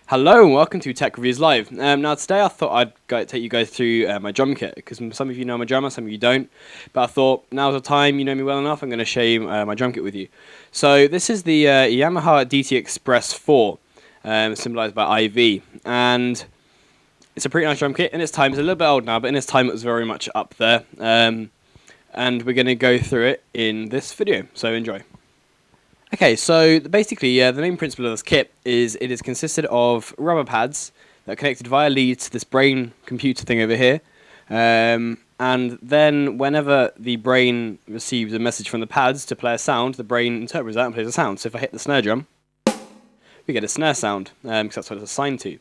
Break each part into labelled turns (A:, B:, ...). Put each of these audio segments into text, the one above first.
A: Hello and welcome to Tech Reviews Live. Now today I thought I'd take you guys through my drum kit, because some of you know I'm a drummer, some of you don't. But I thought now's the time, you know me well enough, I'm going to share you, my drum kit with you. So this is the Yamaha DTXpress 4, symbolised by IV. And it's a pretty nice drum kit. In its time, it's a little bit old now, but in its time it was very much up there. And we're going to go through it in this video, so enjoy. Okay, so basically, the main principle of this kit is it is consisted of rubber pads that are connected via leads to this brain computer thing over here. And then whenever the brain receives a message from the pads to play a sound, the brain interprets that and plays a sound. So if I hit the snare drum, we get a snare sound, because that's what it's assigned to.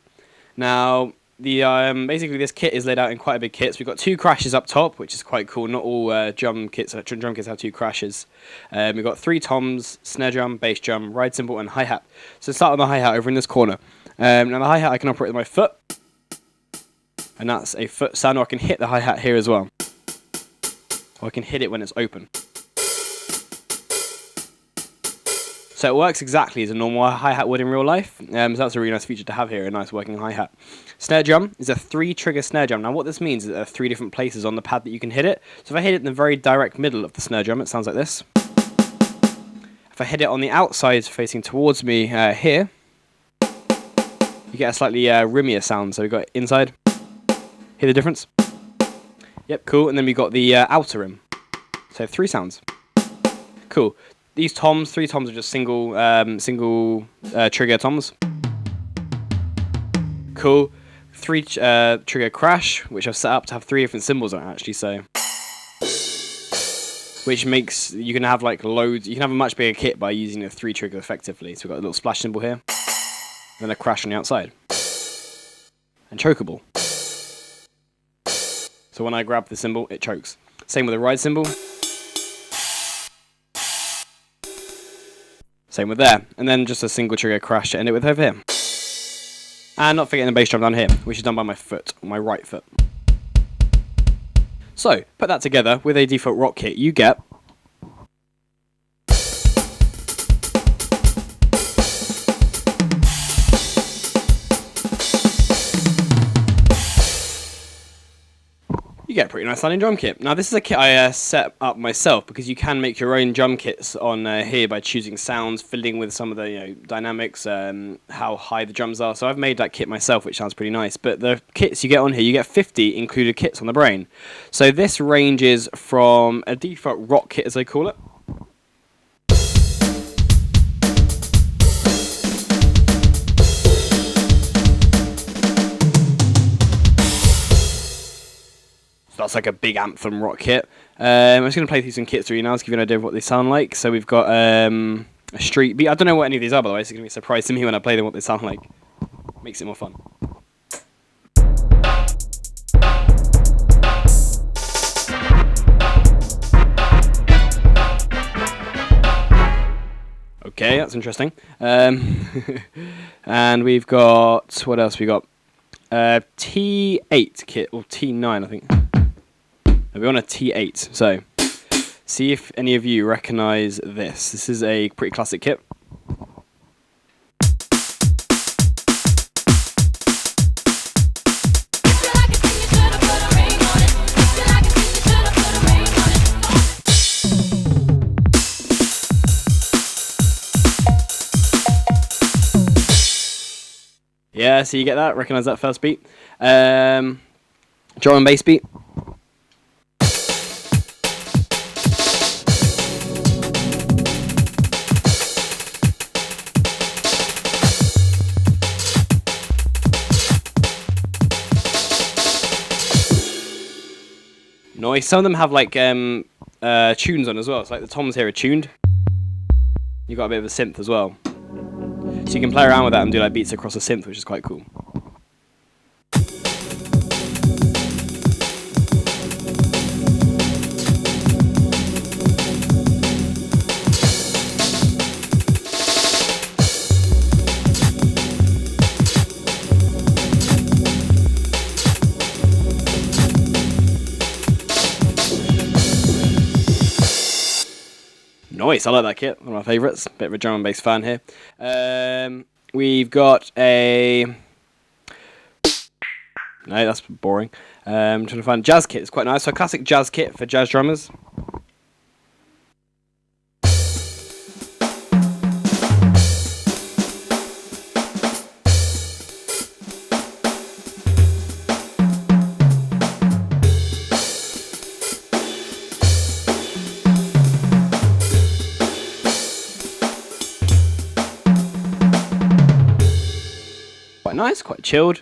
A: Now, basically this kit is laid out in quite a big kit. So we've got two crashes up top, which is quite cool. Not all drum kits have two crashes. We've got three toms, snare drum, bass drum, ride cymbal, and hi-hat. So start with the hi-hat over in this corner. Now the hi-hat I can operate with my foot, and that's a foot sound. Or I can hit the hi-hat here as well, or I can hit it when it's open. So it works exactly as a normal hi-hat would in real life, so that's a really nice feature to have here, a nice working hi-hat. Snare drum is a 3-trigger snare drum. Now what this means is there are 3 different places on the pad that you can hit it. So if I hit it in the very direct middle of the snare drum, it sounds like this. If I hit it on the outside facing towards me here, you get a slightly rimmier sound. So we've got inside, hear the difference? Yep, cool, and then we've got the outer rim. So 3 sounds. Cool. These toms, 3 toms are just single trigger toms. Cool. 3 trigger crash, which I've set up to have 3 different cymbals on it actually, so which makes you can have like loads. You can have a much bigger kit by using a 3 trigger effectively. So we've got a little splash cymbal here, then a crash on the outside, and chokeable. So when I grab the cymbal, it chokes. Same with the ride cymbal. Same with there, and then just a single trigger crash to end it with over here. And not forgetting the bass drum down here, which is done by my foot, my right foot. So, put that together with a default rock kit, you get a pretty nice sounding drum kit. Now this is a kit I set up myself, because you can make your own drum kits on here by choosing sounds, fiddling with some of the dynamics, how high the drums are. So I've made that kit myself, which sounds pretty nice. But the kits you get on here, you get 50 included kits on the brain. So this ranges from a default rock kit, as they call it. That's like a big anthem rock kit. I'm just going to play through some kits through you now to give you an idea of what they sound like. So we've got a street beat. I don't know what any of these are, by the way, so it's going to be a surprise to me when I play them what they sound like. Makes it more fun. Okay, that's interesting. And we've got, what else we got? T8 kit, or T9 I think. We're on a T8, so see if any of you recognise this. This is a pretty classic kit. Yeah, so you get that, recognise that first beat. Drum and bass beat. Noise. Some of them have like tunes on as well. It's like the toms here are tuned. You've got a bit of a synth as well. So you can play around with that and do like beats across a synth, which is quite cool. Nice, I like that kit, one of my favourites. Bit of a drum and bass fan here. We've got a... No, that's boring. I'm trying to find a jazz kit. It's quite nice. So a classic jazz kit for jazz drummers. Quite nice, quite chilled.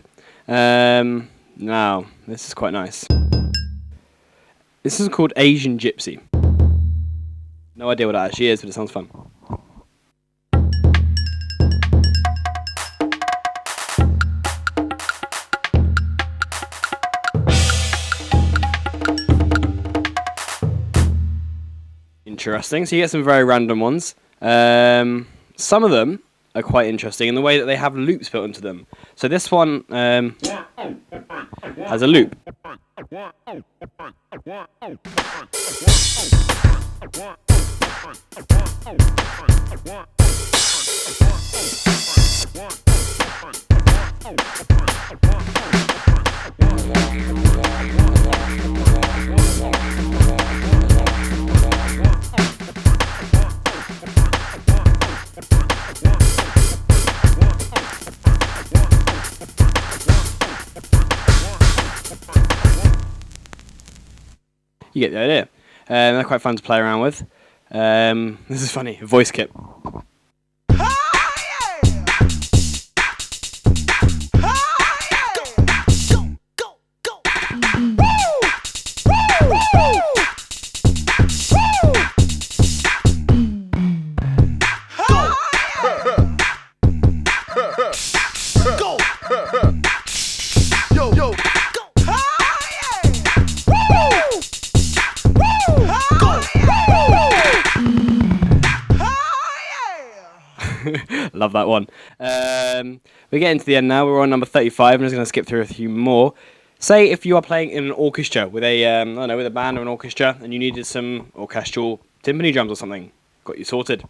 A: Now, this is quite nice. This is called Asian Gypsy. No idea what that actually is, but it sounds fun. Interesting. So you get some very random ones. Some of them are quite interesting in the way that they have loops built into them. So this one has a loop. You get the idea. They're quite fun to play around with. This is funny, a voice kit. Love that one. We're getting to the end now. We're on number 35. I'm just going to skip through a few more. Say if you are playing in an orchestra with a, I don't know, with a band or an orchestra, and you needed some orchestral timpani drums or something. Got you sorted.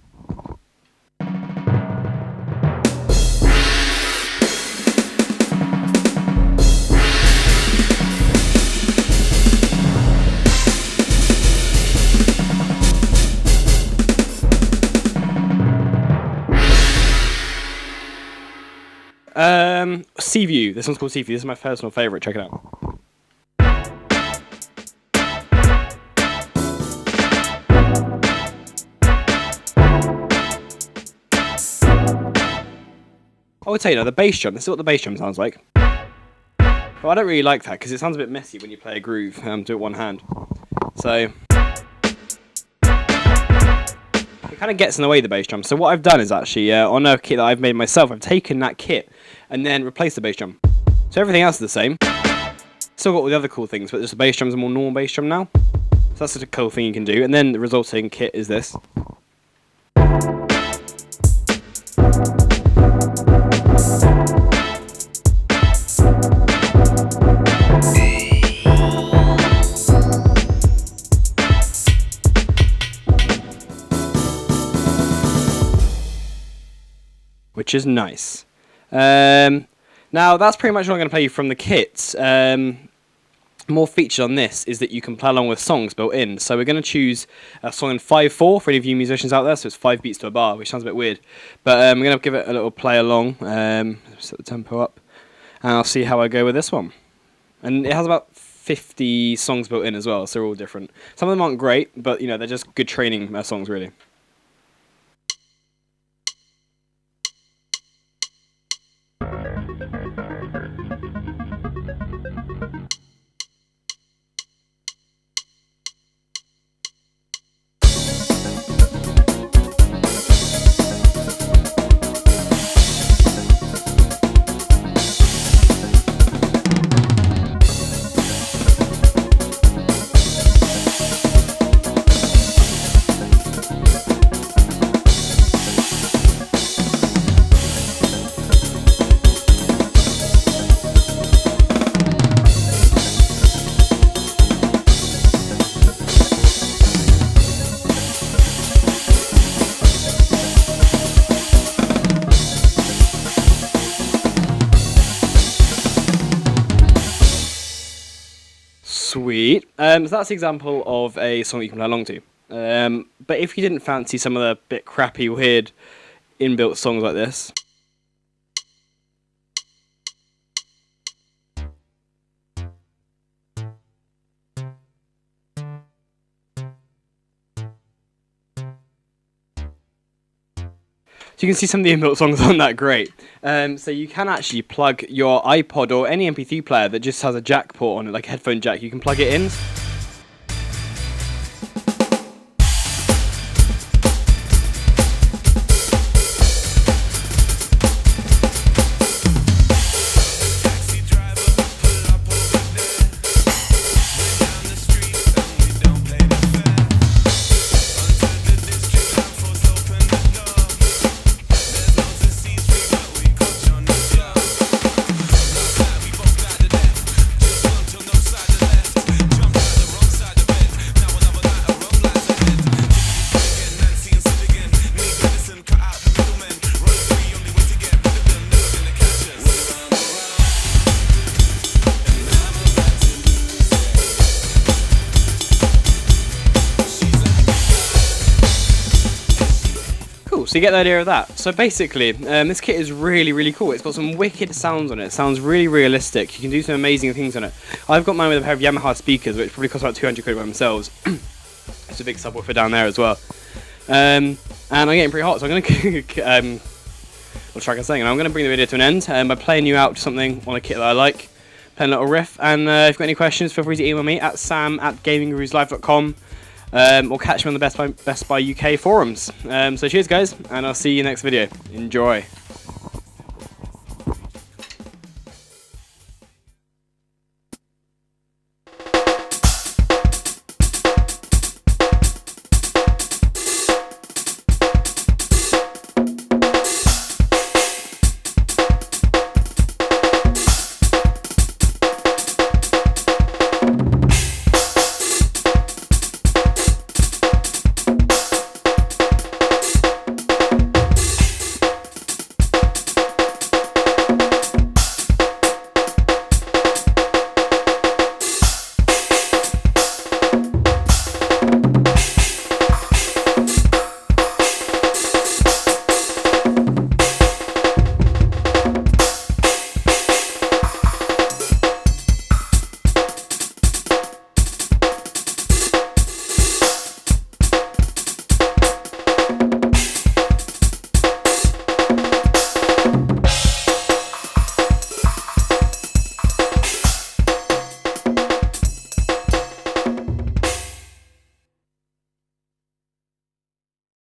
A: Seaview. This one's called Seaview. This is my personal favourite. Check it out. I would say, the bass drum. This is what the bass drum sounds like. But I don't really like that because it sounds a bit messy when you play a groove. Do it one hand. So it kind of gets in the way of the bass drum. So what I've done is actually, on a kit that I've made myself, I've taken that kit and then replaced the bass drum. So everything else is the same. Still got all the other cool things, but just the bass drum's a more normal bass drum now. So that's a cool thing you can do. And then the resulting kit is this. Which is nice. Now that's pretty much what I'm going to play you from the kits. More featured on this is that you can play along with songs built in. So we're going to choose a song in 5/4 for any of you musicians out there. So it's 5 beats to a bar, which sounds a bit weird. But we're going to give it a little play along. Set the tempo up. And I'll see how I go with this one. And it has about 50 songs built in as well, so they're all different. Some of them aren't great, but they're just good training songs really. Sweet. So that's the example of a song that you can play along to. But if you didn't fancy some of the bit crappy, weird, inbuilt songs like this. So you can see some of the inbuilt songs aren't that great. So you can actually plug your iPod or any MP3 player that just has a jack port on it, like a headphone jack, you can plug it in. So you get the idea of that. So basically, this kit is really cool. It's got some wicked sounds on it. It sounds really realistic. You can do some amazing things on it. I've got mine with a pair of Yamaha speakers, which probably cost about 200 quid by themselves. It's a big subwoofer down there as well. And I'm getting pretty hot, so I'm going to what track I'm saying, and I'm going to bring the video to an end by playing you out something on a kit that I like, playing a little riff. And if you've got any questions, feel free to email me at sam@gamingreviewslive.com. Or catch me on the Best Buy UK forums. So cheers guys, and I'll see you next video. Enjoy.